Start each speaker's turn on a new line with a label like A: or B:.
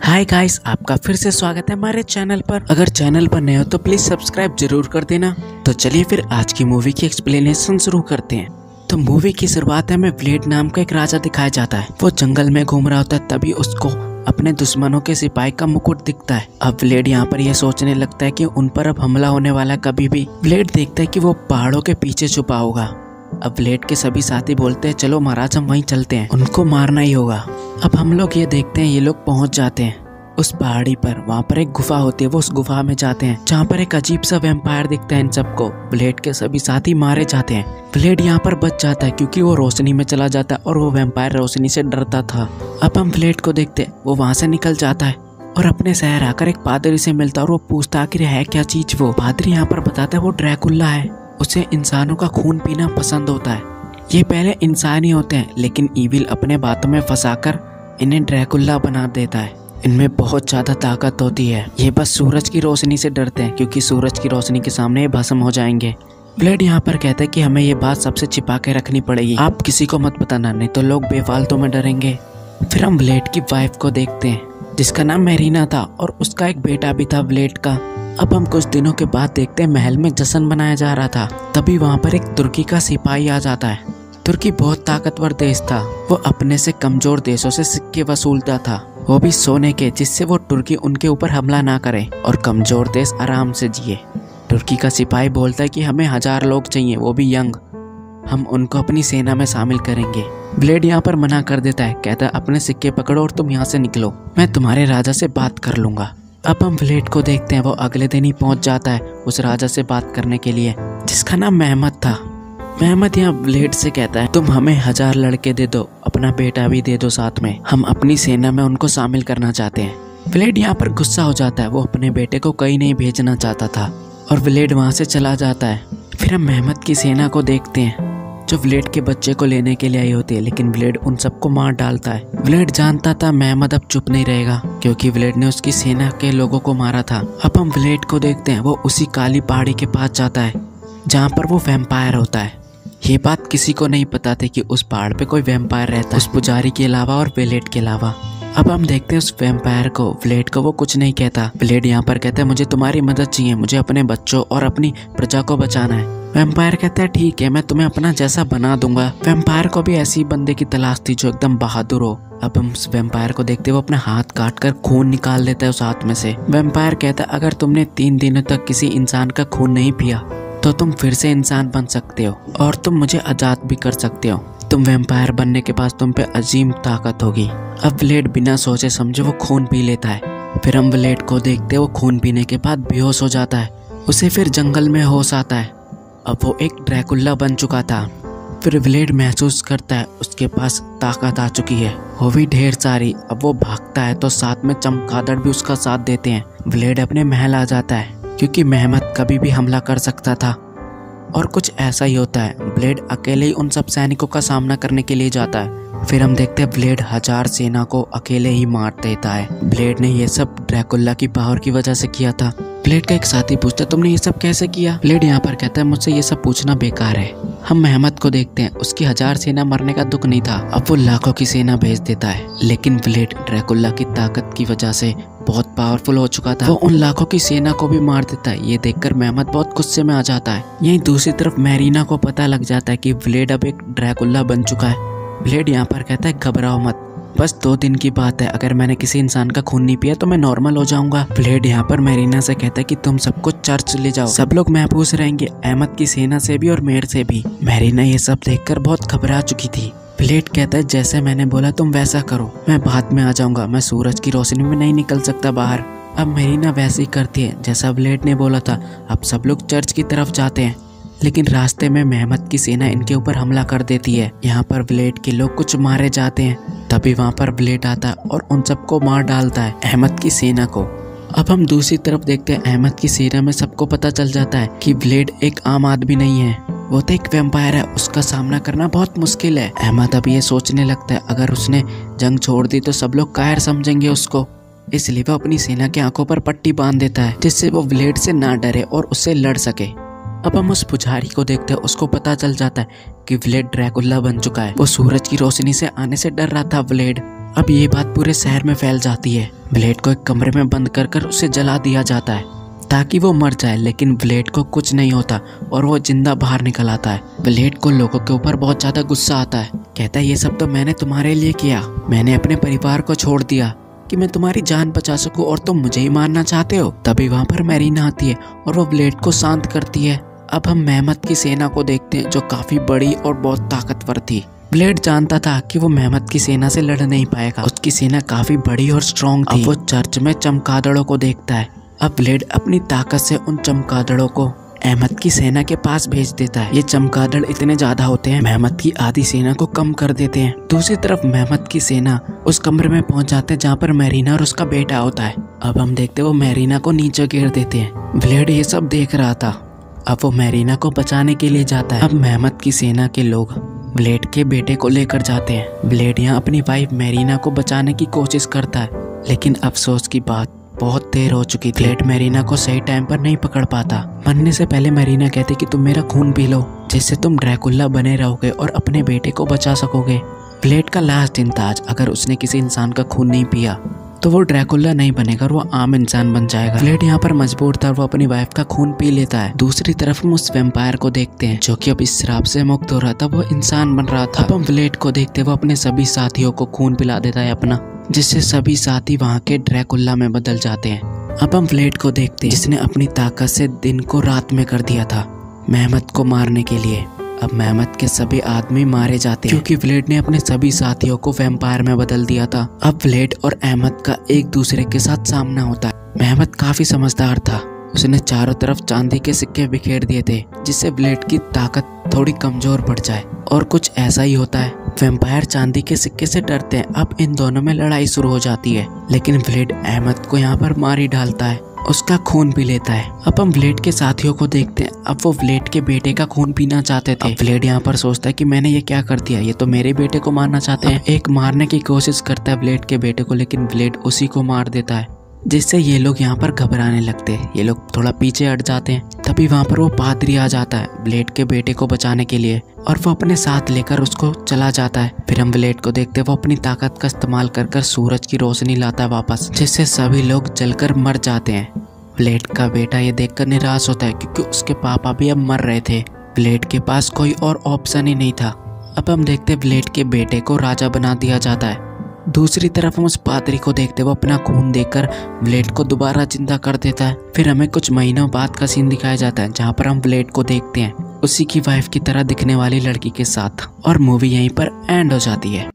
A: Hi guys, आपका फिर से स्वागत है हमारे चैनल पर। अगर चैनल पर नए हो तो प्लीज सब्सक्राइब जरूर कर देना। तो चलिए फिर आज की मूवी की एक्सप्लेनेशन शुरू करते हैं। तो मूवी की शुरुआत में व्लेड नाम का एक राजा दिखाया जाता है। वो जंगल में घूम रहा होता है, तभी उसको अपने दुश्मनों के सिपाही का मुकुट दिखता है। अब व्लेड यहाँ पर यह सोचने लगता है कि उन पर अब हमला होने वाला। कभी भी व्लेड देखता है कि वो पहाड़ों के पीछे छुपा होगा। अब व्लेड के सभी साथी बोलते हैं चलो महाराज हम वहीं चलते हैं, उनको मारना ही होगा। अब हम लोग ये देखते हैं ये लोग पहुंच जाते हैं उस पहाड़ी पर। वहाँ पर एक गुफा होती है, वो उस गुफा में जाते हैं जहाँ पर एक अजीब सा वैम्पायर दिखता है इन सबको। व्लेड के सभी साथी मारे जाते हैं। व्लेड यहाँ पर बच जाता है क्योंकि वो रोशनी में चला जाता है और वो वैम्पायर रोशनी से डरता था। अब हम व्लेड को देखते हैं, वो वहाँ से निकल जाता है और अपने शहर आकर एक पादरी से मिलता है और वो पूछता आखिर है क्या चीज वो। पादरी यहाँ पर बताता है वो ड्रैकुला है, उसे इंसानों का खून पीना पसंद होता है। ये पहले इंसान ही होते हैं लेकिन ईविल अपने बातों में फंसाकर इन्हें ड्रैकुला बना देता है। इनमें बहुत ज्यादा ताकत होती है। ये बस सूरज की रोशनी से डरते हैं क्योंकि सूरज की रोशनी के सामने ये भस्म हो जाएंगे। व्लेड यहाँ पर कहते हैं कि हमें ये बात सबसे छिपा के रखनी पड़ेगी, आप किसी को मत बताना नहीं तो लोग बेफालतू में डरेंगे। फिर हम व्लेड की वाइफ को देखते हैं जिसका नाम मेरीना था और उसका एक बेटा भी था व्लेड का। अब हम कुछ दिनों के बाद देखते हैं महल में जश्न बनाया जा रहा था। तभी वहाँ पर एक तुर्की का सिपाही आ जाता है। तुर्की बहुत ताकतवर देश था, वो अपने से कमजोर देशों से सिक्के वसूलता था, वो भी सोने के, जिससे वो तुर्की उनके ऊपर हमला ना करे और कमजोर देश आराम से जिए। तुर्की का सिपाही बोलता है कि हमें 1000 लोग चाहिए, वो भी यंग, हम उनको अपनी सेना में शामिल करेंगे। व्लेड यहाँ पर मना कर देता है, कहता है अपने सिक्के पकड़ो और तुम यहाँ से निकलो, मैं तुम्हारे राजा से बात कर लूंगा। अब हम व्लेड को देखते हैं, वो अगले दिन ही पहुंच जाता है उस राजा से बात करने के लिए जिसका नाम मेहमद था। मेहमद यहाँ व्लेड से कहता है तुम हमें 1000 लड़के दे दो, अपना बेटा भी दे दो साथ में, हम अपनी सेना में उनको शामिल करना चाहते हैं। व्लेड यहाँ पर गुस्सा हो जाता है, वो अपने बेटे को कहीं नहीं भेजना चाहता था और व्लेड वहाँ से चला जाता है। फिर हम मेहमद की सेना को देखते हैं जो व्लेड के बच्चे को लेने के लिए आई होती है, लेकिन व्लेड उन सबको मार डालता है। व्लेड जानता था मेहमद अब चुप नहीं रहेगा क्योंकि व्लेड ने उसकी सेना के लोगों को मारा था। अब हम व्लेड को देखते हैं, वो उसी काली पहाड़ी के पास जाता है जहाँ पर वो वैम्पायर होता है। ये बात किसी को नहीं पता थी कि उस पहाड़ पे कोई वैम्पायर रहता है, उस पुजारी के अलावा और व्लेड के अलावा। अब हम देखते हैं उस वैम्पायर को, व्लेड को वो कुछ नहीं कहता। व्लेड यहाँ पर कहता है मुझे तुम्हारी मदद चाहिए, मुझे अपने बच्चों और अपनी प्रजा को बचाना है। वैम्पायर कहता है ठीक है, मैं तुम्हें अपना जैसा बना दूंगा। वैम्पायर को भी ऐसी बंदे की तलाश थी जो एकदम बहादुर हो। अब हम उस वैम्पायर को देखते वो अपना हाथ काट कर खून निकाल देता है उस हाथ में से। वैम्पायर कहता है अगर तुमने 3 दिनों तक किसी इंसान का खून नहीं पिया तो तुम फिर से इंसान बन सकते हो और तुम मुझे आजाद भी कर सकते हो। तुम वैम्पायर बनने के बाद तुम पे अजीम ताकत होगी। अब व्लेड बिना सोचे समझे वो खून पी लेता है। फिर हम व्लेड को देखते वो खून पीने के बाद बेहोश हो जाता है। उसे फिर जंगल में होश आता है, अब वो एक ड्रैकुला बन चुका था। फिर व्लेड महसूस करता है उसके पास ताकत आ चुकी है, वो भी ढेर सारी। अब वो भागता है तो साथ में चमगादड़ भी उसका साथ देते हैं। व्लेड अपने महल आ जाता है क्योंकि मेहमद कभी भी हमला कर सकता था और कुछ ऐसा ही होता है। व्लेड अकेले ही उन सब सैनिकों का सामना करने के लिए जाता है। फिर हम देखते हैं व्लेड 1000 सेना को अकेले ही मार देता है। व्लेड ने ये सब ड्रैकुला की पावर की वजह से किया था। व्लेड का एक साथी पूछता है तुमने ये सब कैसे किया। व्लेड यहाँ पर कहता है मुझसे ये सब पूछना बेकार है। हम मेहमद को देखते हैं, उसकी 1000 सेना मरने का दुख नहीं था, अब वो लाखों की सेना भेज देता है। लेकिन व्लेड ड्रैकुला की ताकत की वजह से बहुत पावरफुल हो चुका था, वो उन लाखों की सेना को भी मार देता है। ये देखकर मेहमद बहुत गुस्से में आ जाता है। यहीं दूसरी तरफ मेरीना को पता लग जाता है कि व्लेड अब एक ड्रैकुला बन चुका है। व्लेड यहाँ पर कहता है घबराओ मत, बस 2 दिन की बात है, अगर मैंने किसी इंसान का खून नहीं पिया तो मैं नॉर्मल हो जाऊंगा। व्लेड यहाँ पर मेरीना से कहता है कि तुम सबको चर्च ले जाओ, सब लोग महफूज रहेंगे, अहमद की सेना से भी और मेर से भी। मेरीना ये सब देखकर बहुत घबरा चुकी थी। व्लेड कहता है जैसे मैंने बोला तुम वैसा करो, मैं बाद में आ जाऊंगा, मैं सूरज की रोशनी में नहीं निकल सकता बाहर। अब मेरीना वैसे ही करती है जैसा व्लेड ने बोला था। अब सब लोग चर्च की तरफ जाते हैं लेकिन रास्ते में मेहमद की सेना इनके ऊपर हमला कर देती है। यहाँ पर व्लेड के लोग कुछ मारे जाते हैं। तभी वहाँ पर व्लेड आता है और उन सबको मार डालता है, अहमद की सेना को। अब हम दूसरी तरफ देखते हैं, अहमद की सेना में सबको पता चल जाता है कि व्लेड एक आम आदमी नहीं है, वो तो एक वैम्पायर है, उसका सामना करना बहुत मुश्किल है। अहमद अब ये सोचने लगता है अगर उसने जंग छोड़ दी तो सब लोग कायर समझेंगे उसको, इसलिए वो अपनी सेना की आंखों पर पट्टी बांध देता है जिससे वो व्लेड से ना डरे और उससे लड़ सके। अब हम उस पुजारी को देखते हैं, उसको पता चल जाता है कि व्लेड ड्रैकुला बन चुका है। वो सूरज की रोशनी से आने से डर रहा था व्लेड, अब ये बात पूरे शहर में फैल जाती है। ब्लेड को एक कमरे में बंद कर उसे जला दिया जाता है ताकि वो मर जाए, लेकिन ब्लेड को कुछ नहीं होता और वो जिंदा बाहर निकल आता है। ब्लेड को लोगों के ऊपर बहुत ज्यादा गुस्सा आता है। कहता है ये सब तो मैंने तुम्हारे लिए किया, मैंने अपने परिवार को छोड़ दिया कि मैं तुम्हारी जान बचा सकूं और तुम मुझे ही मारना चाहते हो। तभी वहाँ पर मेरीना आती है और वो ब्लेड को शांत करती है। अब हम मेहमत की सेना को देखते हैं जो काफी बड़ी और बहुत ताकतवर थी। ब्लेड जानता था कि वो मेहमत की सेना से लड़ नहीं पाएगा, उसकी सेना काफी बड़ी और स्ट्रॉन्ग थी। अब वो चर्च में चमगादड़ों को देखता है। अब ब्लेड अपनी ताकत से उन चमगादड़ों को अहमद की सेना के पास भेज देता है। ये चमगादड़ इतने ज्यादा होते हैं, मेहमत की आधी सेना को कम कर देते हैं। दूसरी तरफ मेहमत की सेना उस कमरे में पहुंच जाते हैं जहाँ पर मेरीना और उसका बेटा होता है। अब हम देखते हैं वो मेरीना को नीचे गिर देते हैं। ब्लेड ये सब देख रहा था। अब वो मेरीना को बचाने के लिए जाता है। अब मेहमत की सेना के लोग ब्लेड के बेटे को लेकर जाते हैं। ब्लेड यहाँ अपनी वाइफ मेरीना को बचाने की कोशिश करता है, लेकिन अफसोस की बात बहुत देर हो चुकी थी। ब्लेड मेरीना को सही टाइम पर नहीं पकड़ पाता। मरने से पहले मेरीना कहती कि तुम मेरा खून पी लो, जिससे तुम ड्रैकुला बने रहोगे और अपने बेटे को बचा सकोगे। ब्लेड का लास्ट दिन था आज। अगर उसने किसी इंसान का खून नहीं पिया तो वो ड्रैकुला नहीं बनेगा और वो आम इंसान बन जाएगा। ब्लेड यहाँ पर मजबूर था, वो अपनी वाइफ का खून पी लेता है। दूसरी तरफ हम उस वैम्पायर को देखते हैं जो कि अब इस श्राप से मुक्त हो रहा था, वो इंसान बन रहा था। अब हम ब्लेड को देखते वो अपने सभी साथियों को खून पिला देता है अपना, जिससे सभी साथी वहाँ के ड्रैकुला में बदल जाते हैं। अब हम ब्लेड को देखते हैं जिसने अपनी ताकत से दिन को रात में कर दिया था मेहमत को मारने के लिए। अब मेहमत के सभी आदमी मारे जाते हैं क्योंकि ब्लेड ने अपने सभी साथियों को वैम्पायर में बदल दिया था। अब ब्लेड और अहमद का एक दूसरे के साथ सामना होता है। मेहमत काफी समझदार था, उसने चारों तरफ चांदी के सिक्के बिखेर दिए थे जिससे ब्लेड की ताकत थोड़ी कमजोर पड़ जाए। और कुछ ऐसा ही होता है, वैम्पायर चांदी के सिक्के से डरते हैं। अब इन दोनों में लड़ाई शुरू हो जाती है, लेकिन ब्लेड अहमद को यहाँ पर मार ही डालता है, उसका खून पी लेता है। अब हम ब्लेड के साथियों को देखते हैं। अब वो ब्लेड के बेटे का खून पीना चाहते थे। अब ब्लेड यहाँ पर सोचता है कि मैंने ये क्या कर दिया, ये तो मेरे बेटे को मारना चाहते हैं। एक मारने की कोशिश करता है ब्लेड के बेटे को, लेकिन ब्लेड उसी को मार देता है, जिससे ये लोग यहाँ पर घबराने लगते हैं। ये लोग थोड़ा पीछे हट जाते हैं। तभी वहाँ पर वो पादरी आ जाता है ब्लेड के बेटे को बचाने के लिए और वो अपने साथ लेकर उसको चला जाता है। फिर हम ब्लेड को देखते हैं वो अपनी ताकत का इस्तेमाल कर सूरज की रोशनी लाता है वापस, जिससे सभी लोग जलकर मर जाते हैं। ब्लेड का बेटा ये देखकर निराश होता है क्योंकि उसके पापा भी अब मर रहे थे। ब्लेड के पास कोई और ऑप्शन ही नहीं था। अब हम देखते हैं ब्लेड के बेटे को राजा बना दिया जाता है। दूसरी तरफ हम उस पादरी को देखते वो अपना खून देकर ब्लेड को दोबारा जिंदा कर देता है। फिर हमें कुछ महीनों बाद का सीन दिखाया जाता है जहाँ पर हम ब्लेड को देखते हैं उसी की वाइफ की तरह दिखने वाली लड़की के साथ, और मूवी यहीं पर एंड हो जाती है।